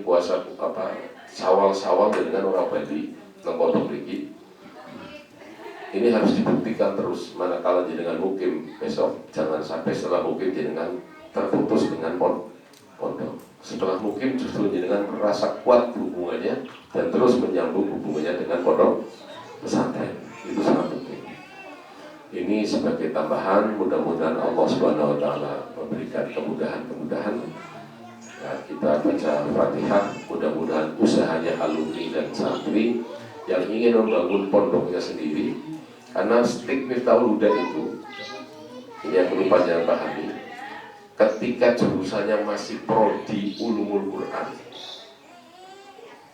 puasa Syawal dengan orang Bali nang pondok mriki. Ini harus dibuktikan terus, manakala jenengan mukim besok, jangan sampai setelah mukim jenengan terputus dengan pondok. Setelah mukim justru jenengan merasa kuat hubungannya dan terus menyambung hubungannya dengan pondok pesantren. Itu sangat penting. Ini sebagai tambahan, mudah-mudahan Allah Subhanahu wa taala memberikan kemudahan-kemudahan. Ya, kita baca Fatihah, mudah-mudahan usahanya alumni dan santri yang ingin membangun pondoknya sendiri. Karena stik Miftahul Huda itu, ini yang perlu panjang pahami, ketika jurusannya masih prodi ulumul Quran,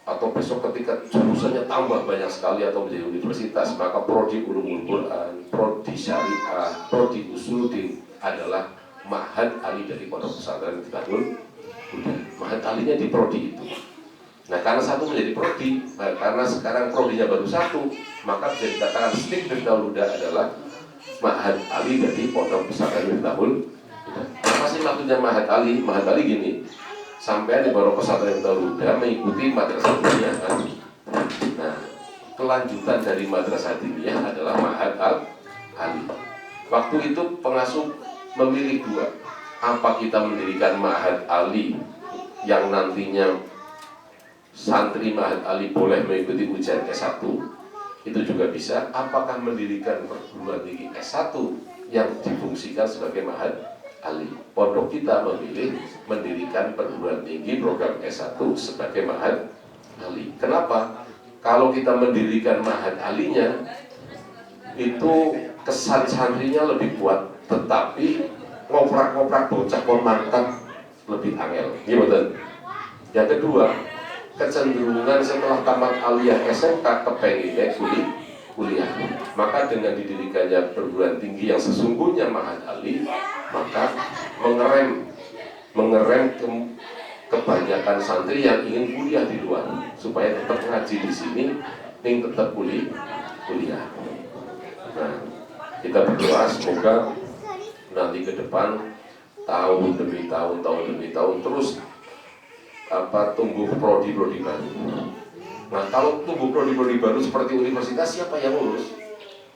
atau besok ketika jurusannya tambah banyak sekali atau menjadi universitas, maka prodi ulumul Quran, prodi syariah, prodi usuluddin adalah Ma'had Ali dari Pondok Pesantren Miftahul Huda. Ma'had alinya di prodi itu. Nah, karena satu menjadi prodi, karena sekarang prodinya baru satu, maka bisa dikatakan stik Miftahul Huda adalah Ma'had Ali dari Pondok Pesantren Miftahul Huda. Apa sih maksudnya Ma'had Ali? Ma'had Ali gini, sampai di Pondok Pesantren Miftahul Huda mengikuti madrasah diniyah kan. Nah, kelanjutan dari madrasah diniyah adalah Ma'had Ali. Waktu itu pengasuh memilih dua, apa kita mendirikan Ma'had Ali yang nantinya santri Ma'had Ali boleh mengikuti ujian S1, itu juga bisa. Apakah mendirikan perguruan tinggi S1 yang difungsikan sebagai Ma'had Ali? Pondok kita memilih mendirikan perguruan tinggi program S1 sebagai Ma'had Ali. Kenapa? Kalau kita mendirikan Ma'had Alinya, itu kesan santrinya lebih kuat, tetapi ngoprak-ngoprak bocah pun mantap lebih angel. Gimana? Yang kedua, kecenderungan setelah tamat aliyah SMK kepenginnya kuliah. Maka dengan didirikannya perguruan tinggi yang sesungguhnya Ma'had Ali, maka mengerem kebanyakan santri yang ingin kuliah di luar supaya tetap ngaji di sini, ingin tetap kuliah. Nah, kita berdoa semoga nanti ke depan tahun demi tahun terus tumbuh prodi-prodi baru. Nah, kalau tumbuh prodi-prodi baru seperti universitas, siapa yang ngurus?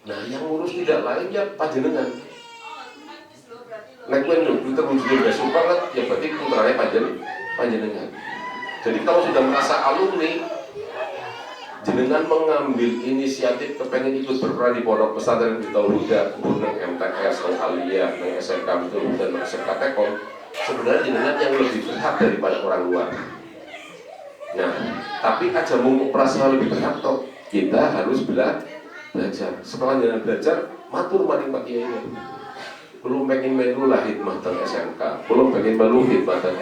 Nah, yang ngurus tidak lain ya panjenengan. Nek kowe kita muncul besok banget, ya berarti putranya panjenengan. Jadi kalau sudah merasa alumni, jenengan mengambil inisiatif kepengen ikut berperan di Pondok Pesantren Miftahul Huda, nang MTS, nang aliyah, nang SMK Miftahul Huda, nang SMK Tekon, sebenarnya jenengan yang lebih berhak daripada orang luar. Nah, tapi aja mau merasa lebih berhak toh, kita harus belajar. Setelah jenengan belajar, matur maring Pak Kiai. Belum pengen melu lah hikmah teng SMK, belum pengen melu hikmah teng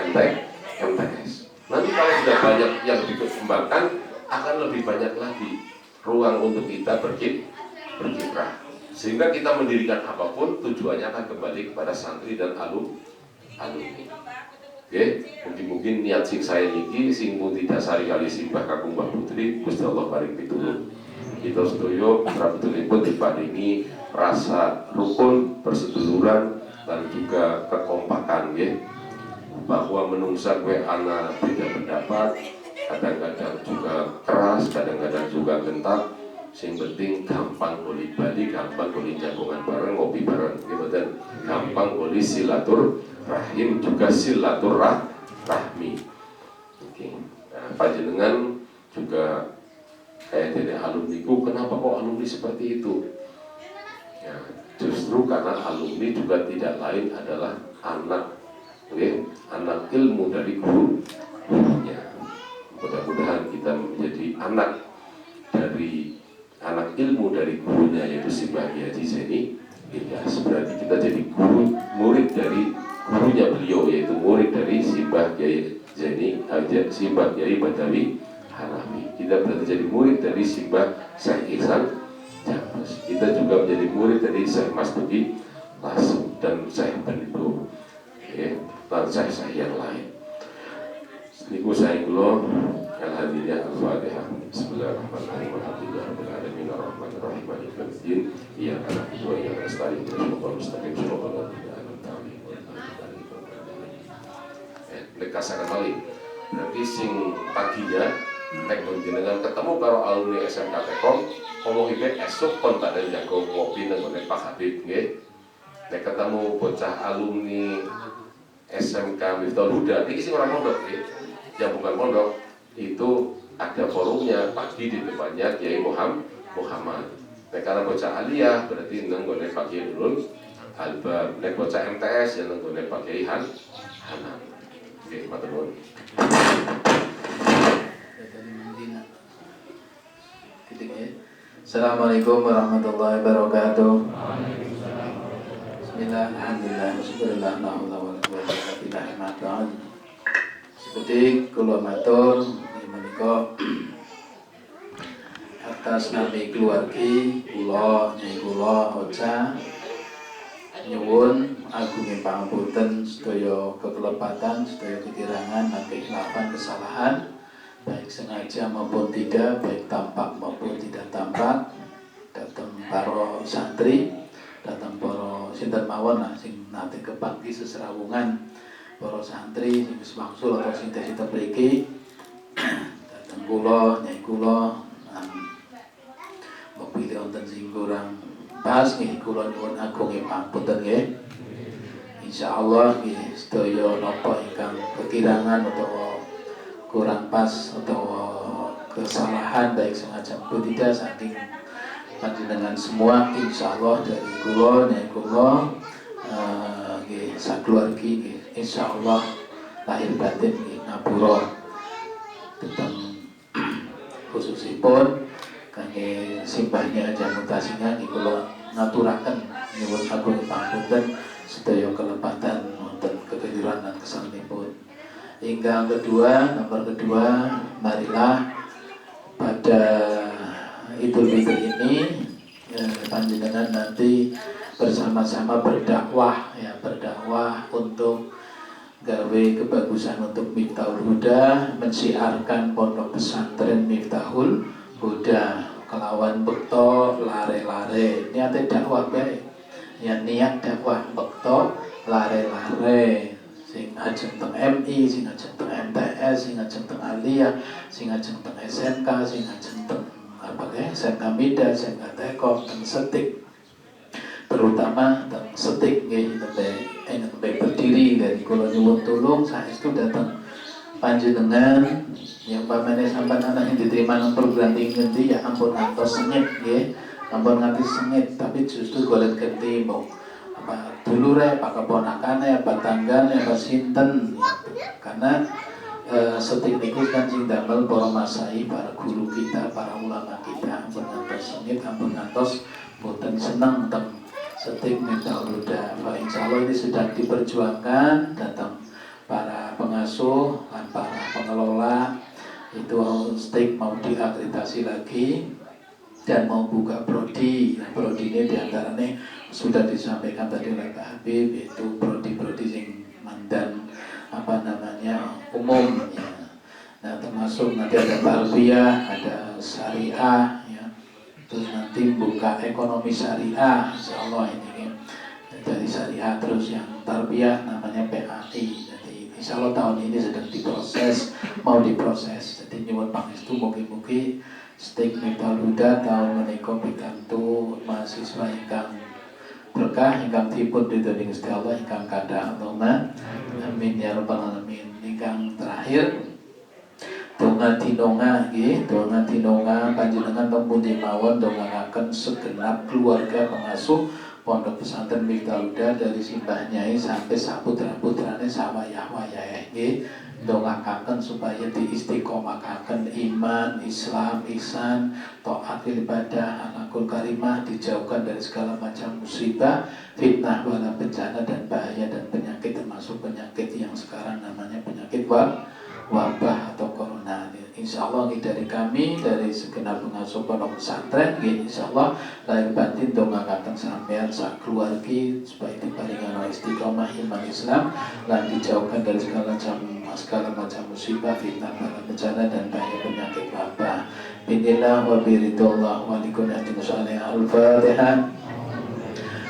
MTS. Nanti kalau sudah banyak yang dikembangkan, akan lebih banyak lagi ruang untuk kita berkiprah. Sehingga kita mendirikan apapun, tujuannya akan kembali kepada santri dan alumni. Oke, mungkin niat sing saya niki sing pun didasari kali simbah kakung Mbah Putri, Gusti Allah paring pitulung. Kita sedoyo prabetulipun diparingi rasa rukun, perseduluran dan juga kekompakan ya. Bahwa menungsa kue ana beda pendapat, kadang-kadang juga keras, kadang-kadang juga gentar. Sing penting gampang boleh balik, gampang boleh jagongan bareng, ngopi bareng, gitu dan gampang boleh silaturahim juga silaturahmi. Oke. Nah, panjenengan juga kayak dari alumniku, kenapa kok alumni seperti itu? Ya, justru karena alumni juga tidak lain adalah anak ilmu dari gurunya. Mudah-mudahan kita menjadi anak ilmu dari gurunya, yaitu Simbah Kiai Haji Zaini Ilyas. Berarti kita jadi murid dari gurunya beliau, yaitu murid dari Simbah Kiai Badawi Harawi. Kita berarti jadi murid dari Simbah Syekh Ihsan Jambes. Kita juga menjadi murid dari Syekh Mas Duki Lasem dan Syekh Bendo, dan Syekh yang lain. Niku saya kula alhamdulillah al-Fatihah. Bismillahirrahmanirrahim. Alhamdulillahirabbil alamin arrahmanirrahim maliki yaumiddin. Iyyaka na'budu wa iyyaka nasta'in. Ihdinas mustaqim shiratal ladzina an'amta 'alaihim ghairil maghdubi 'alaihim waladdallin. Lekasaken malih Berarti sing paginya nek jenengan ketemu karo alumni SMK Telkom, ngomong iki esuk kon badhe jago ngopi nang ngene Pak Habib nggih. Nek ketemu bocah alumni SMK Miftahul Huda, iki sing ora mondok nggih. Yang bukan mondok itu ada forumnya pagi di depannya Kiai Muhammad. Nek karena bocah aliyah berarti nang ngene Pak Kiai Nurul Albab. Nek bocah MTS yang nang ngene Pak Kiai Hanan. Oke, matur nuwun. Assalamualaikum warahmatullahi wabarakatuh. Bismillah, alhamdulillah, syukurillah, la haula wala quwwata illa billah. Seperti kula matur menika atas nami keluargi kula nyai kula Ocha nyuwun agunging pangapunten sedaya kekelepatan, sedaya kekirangan lan kekhilafan kesalahan baik sengaja maupun tidak, baik tampak maupun tidak tampak, datang para santri, datang para sinten mawon lah sing nate kepanggi seserawungan para santri sing wis wangsul atau sing tesih mriki datang kula nyai kula mobil wonten sing kurang pas nggih kula nyuwun agunging pangapunten nggih. Insyaallah nggih sedaya napa ingkang kekirangan utawa kurang pas atau kesalahan baik sengaja maupun tidak saking panjenengan semua insyaallah dari kula nyai kula nggih sakeluargi nggih insyaallah lahir batin nggih ngapura tentang khususipun kangge simbahnya jamutasinya nggih kula ngaturaken nyuwun agung pangapunten sedaya kelepatan wonten kekeliruan lan kesalanipun. Hingga nomor kedua, marilah pada Idul Fitri ini panjenengan nanti bersama-sama berdakwah ya, berdakwah untuk gawe kebagusan untuk Miftahul Huda, mensiarkan pondok pesantren Miftahul Huda kelawan bekto lare-lare niate dakwah bae ya, niat dakwah bekto lare-lare sing ajeng teng MI, sing ajeng teng MTS, sing ajeng teng Aliyah, sing ajeng teng SMK, sing ajeng teng SMK Mida, SMK Telkom, teng Setik, terutama teng Setik nggih nembe berdiri dari kula nyuwun tulung saestu dateng panjenengan yang pamane sampean anak yang diterima nang perguruan tinggi ngendi ya ampun ngantos sengit nggih, ampun nganti sengit tapi justru golek ganti mau apa dulure, apa keponakane, apa tanggane, apa sinten karena Setik niku kan sing damel para masai, para guru kita, para ulama kita ampun ngantos sengit, ampun ngantos boten seneng teng Setik Miftahul Huda. Insyaallah ini sedang diperjuangkan datang para pengasuh dan para pengelola itu Setik mau diakreditasi lagi dan mau buka prodi. Prodi ini diantaranya sudah disampaikan tadi oleh Pak Habib, yaitu prodi-prodi sing mandan apa namanya umum ya. Nah termasuk nanti ada tarbiyah, ada syariah ya. Terus nanti buka ekonomi syariah, insyaallah ini dari syariah. Terus yang tarbiyah namanya PAI. Jadi insyaallah tahun ini sedang diproses, mau diproses. Jadi nyuwun pangestu mugi-mugi Setik Miftahul Huda tahun menika pikantu mahasiswa ingkang berkah ingkang dipun ridhoni Gusti Allah ingkang kathah Allahumma amin ya rabbal alamin. Ingkang terakhir donga dinonga nggih, donga dinonga panjenengan teng pundi mawon dongaaken segenap keluarga pengasuh Pondok Pesantren Miftahul Huda dari simbah nyai sampai saputra-putrane sawayah-wayahe nggih. Dongakaken supaya diistiqomahkaken iman, Islam, ihsan, taat ibadah, akhlakul karimah, dijauhkan dari segala macam musibah, fitnah, bala bencana dan bahaya dan penyakit, termasuk penyakit yang sekarang namanya penyakit wabah atau corona. Insyaallah dari kami, dari segenap pengasuh pondok pesantren, insyaallah lahir batin dongakaken sampean sak keluargi supaya diparingan istiqomah iman Islam lan dijauhkan dari segala macam musibah, fitnah, bencana dan bahaya penyakit wabah. Bismillah wa biridullah wa likunnatin salih al-Fatihah.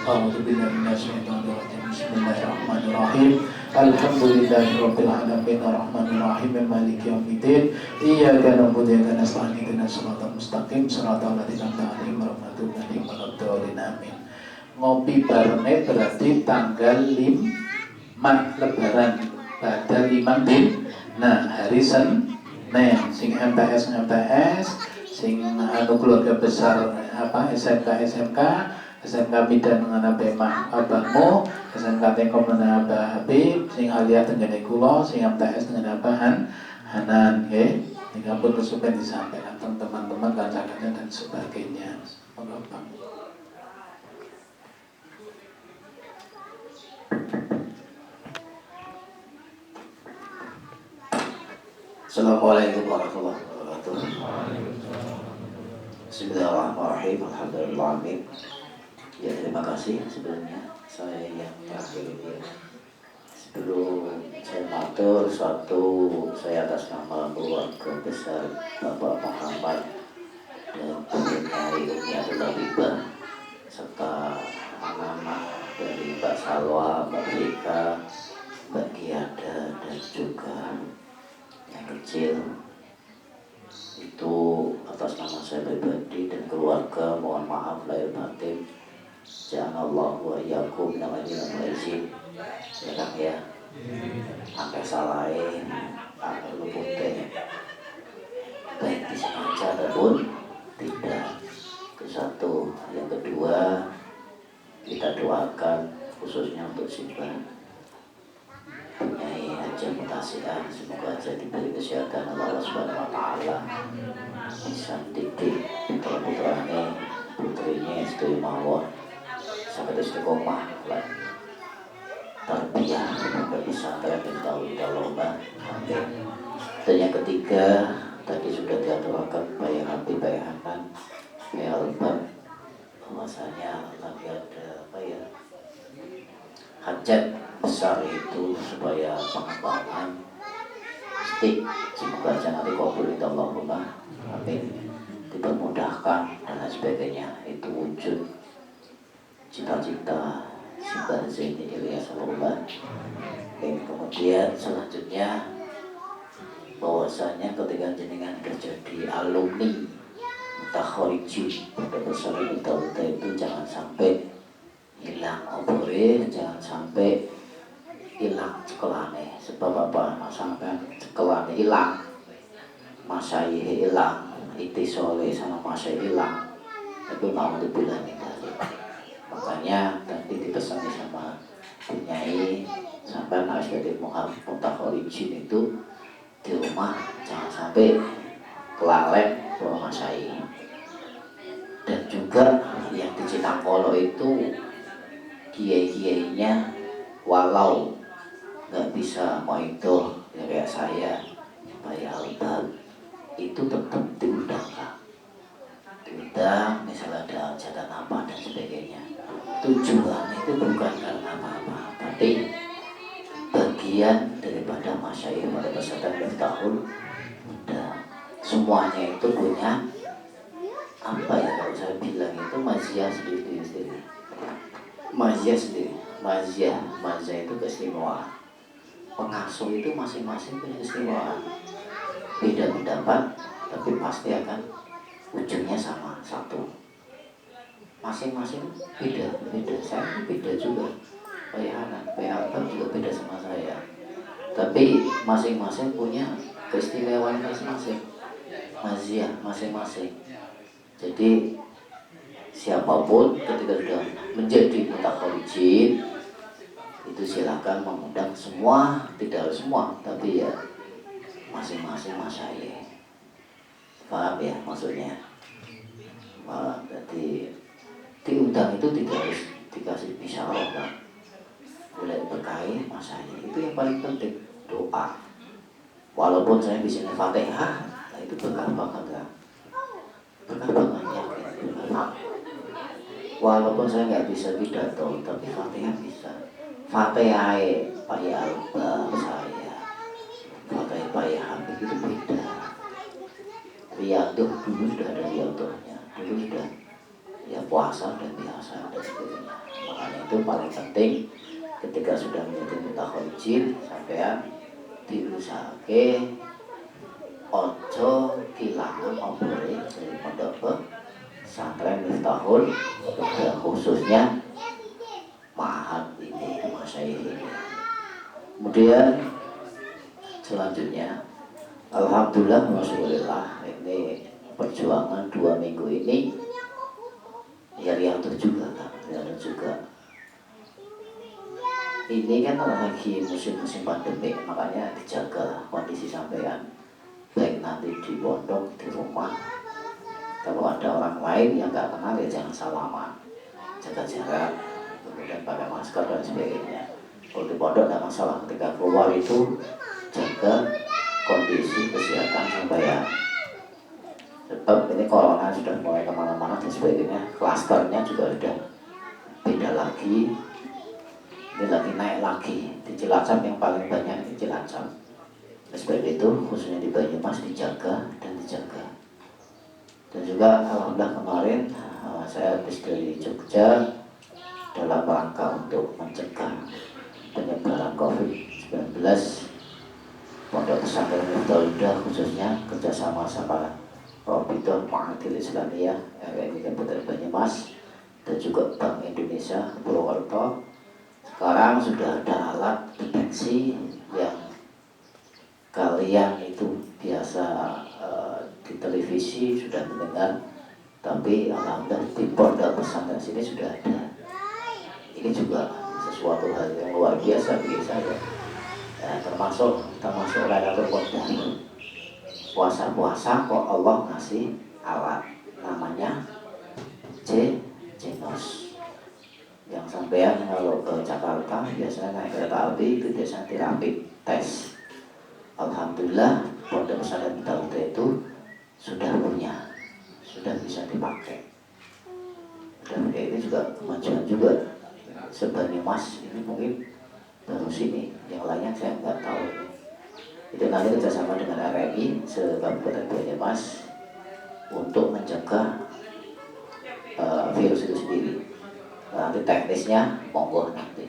A'udzu billahi minasyaitonir rajim. Bismillahirrahmanirrahim. Alhamdulillahirabbil alamin arrahmanir rahim maliki yaumiddin iyyaka na'budu wa iyyaka nasta'in ihdinas siratal mustaqim siratal ladzina an'amta 'alaihim ghairil maghdubi 'alaihim waladdallin amin. Ngopi barengnya berarti tanggal 5 Lebaran pada 5 din. Nah, hari Senin sing MTS sing anu keluarga besar SMK Bidan dengan Abah Abahmu, SMK Tengkom dengan Abah Habib, sing Alia tenggene kula, sing MTS dengan Abah Hanan, nggih. Tinggal pun kesupen disampaikan teman-teman kanca-kanca dan sebagainya. Monggo. Assalamualaikum warahmatullahi wabarakatuh. Bismillahirrahmanirrahim. Alhamdulillahirrahmanirrahim. Ya, terima kasih sebelumnya saya yang terakhir ini. Sebelum saya matur saya atas nama keluarga besar Bapak Muhammad dan Nyai Umi Abdullah Bibah serta anak-anak dari Mbak Salwa, Mbak Rika, Mbak Giada dan juga yang kecil itu atas nama saya pribadi dan keluarga mohon maaf lahir batin. Ja'alallahu wa iyyakum minal aidin ya Kang ya. Angka salahin, angka luputnya baik disengaja ataupun tidak. Itu satu. Yang kedua, kita doakan khususnya untuk Simpan Nyai Haja Mutasiah, semoga aja diberi kesehatan Allah Subhanahu wa taala. Bisa didik putra-putrane, putrinya istri mawon sampai istiqomah lah. Tarbiyah sampai pesantren dan tahun lomba. Amin. Dan yang ketiga, tadi sudah diaturakan Pak Habib, Pak Hanan, Pak Alban, bahwasanya lagi ada hajat besar itu supaya pengembangan stik semoga aja nanti kabul Allahumma amin, dipermudahkan dan lain sebagainya. Itu wujud cita-cita Simpan Zaini Ilyas Alullah. Kemudian selanjutnya bahwasanya ketika jenengan kerja di alumni mutakharijin pada besar itu jangan sampai hilang obore, jangan sampai hilang cekelane. Sebab apa? Sampai cekelane hilang, masyayikh hilang, itisole sama masyayikh hilang, itu mau dibilang tadi. Makanya tadi dipesan sama Nyai sampai harus jadi mutakharijin itu di rumah jangan sampai kelalen bawa masyayikh. Dan juga yang di Cinangkolo itu kiai-kiainya walau nggak bisa mau itu ya kayak saya Pak Alban itu tetap diundang, misalnya ada hajatan apa dan sebagainya. Tujuannya itu bukan karena apa-apa, tapi bagian daripada masyayikh pada pesantren Miftahul Huda. Semuanya itu punya apa ya, kalau saya bilang itu maziah sendiri. Maziah itu keistimewaan. Pengasuh itu masing-masing punya keistimewaan. Beda pendapat, tapi pasti akan ujungnya sama, satu. Masing-masing beda. Saya beda juga. Pak Hanan, Pak Alban juga beda sama saya. Tapi masing-masing punya keistimewaan masing-masing. Maziah masing-masing. Jadi siapapun ketika sudah menjadi mutakharijin itu silakan mengundang semua, tidak harus semua, tapi ya masing-masing masyayikh. Paham ya maksudnya? Paham. Jadi diundang itu tidak harus dikasih bisyarah, kan? Boleh berkait masyayikh, itu yang paling penting, doa. Walaupun saya bisa Fatihah, nah itu berkah banget ya. Berkah banget ya. Walaupun saya nggak bisa pidato, tapi Fatihah bisa. Fatihah Pak Alba saya, Fatihah Pak Habib itu beda. Riyadhah dulu sudah ada riyadhahnya, dulu sudah ya puasa dan biasa dan sebagainya. Makanya itu paling penting ketika sudah menjadi mutakhrijin sampean diusahake ojo kehilangan obore dari pondok pesantren Miftahul Huda, khususnya Ma'had ini, Masyayikh ini. Kemudian selanjutnya alhamdulillah masyaallah, ini perjuangan 2 minggu ini ya riadah juga kan, riadah juga. Ini kan lagi musim-musim pandemi, makanya dijaga kondisi sampean, baik nanti di pondok, di rumah. Kalau ada orang lain yang nggak kenal ya jangan salaman, jaga jarak, kemudian pakai masker dan sebagainya. Kalau di pondok tidak masalah, ketika keluar itu jaga kondisi kesehatan sampean. Sebab ini corona sudah mulai kemana-mana dan sebagainya, klasternya juga sudah beda lagi, ini lagi naik lagi. Di Cilacap yang paling banyak di Cilacap. Sebab itu khususnya di Banyumas dijaga dan dijaga. Dan juga alhamdulillah kemarin saya habis dari Jogja dalam rangka untuk mencegah penyebaran COVID-19. Pondok Pesantren Miftahul Huda khususnya kerjasama sama Rabithah Ma'hadil Islamiyah RMI Kabupaten Banyumas dan juga Bank Indonesia Purwokerto sekarang sudah ada alat deteksi yang kalian itu biasa di televisi sudah mendengar, tapi alhamdulillah di pondok pesantren sini sudah ada. Ini juga sesuatu hal yang luar biasa bagi saya. Termasuk Lailatul Qadar. Puasa-puasa kok Allah ngasih alat namanya Genos. Yang sampean kalau ke Jakarta biasanya naik kereta api itu biasanya dirapid tes. Alhamdulillah pondok pesantren Miftahul Huda itu sudah punya, sudah bisa dipakai. Dan ini juga kemajuan juga. Sebanyumas ini mungkin baru sini, yang lainnya saya nggak tahu. Itu nanti kerjasama dengan RMI se-Kabupaten Banyumas untuk mencegah virus itu sendiri. Nanti teknisnya monggo nanti.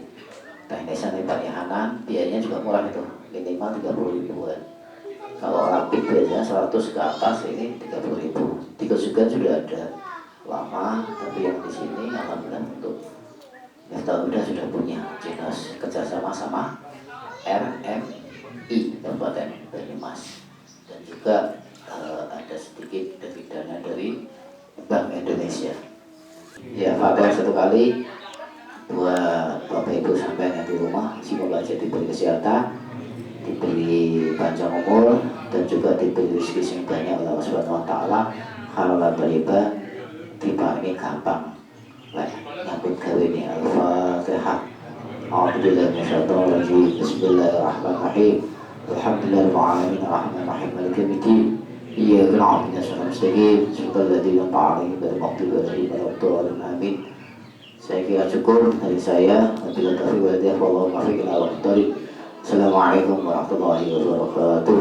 Teknisnya nih Pak Hanan, biayanya juga murah itu, minimal 30.000-an. Kalau rapid biasanya 100 ke atas, ini 30.000. Di Kesugan sudah ada lama, tapi yang di sini alhamdulillah untuk Miftahul Huda sudah punya Genos kerjasama sama RMI Kabupaten Banyumas dan juga ada sedikit dari dana dari Bank Indonesia. Ya, Fatihah satu kali buat Bapak Ibu sampean yang di rumah, semoga aja diberi kesehatan, diberi panjang umur dan juga diberi rezeki yang banyak oleh Allah Subhanahu wa taala. Halalan thayyibah, tiba ini gampang. Nyambut gawe ini Al-Fatihah. A'udzubillahi minasyaitonir rajim. Bismillahirrahmanirrahim. Alhamdulillahil alamin arrahmanir rahim maliki yaumiddin. Iyyaka na'budu wa iyyaka nasta'in. Shiratal ladzina an'amta 'alaihim ghairil maghdubi 'alaihim waladdallin. Amin. Saya kira cukup dari saya. Wabillahi taufiq wal hidayah wallahu muwaffiq ila aqwamit thoriq. Assalamualaikum warahmatullahi wabarakatuh.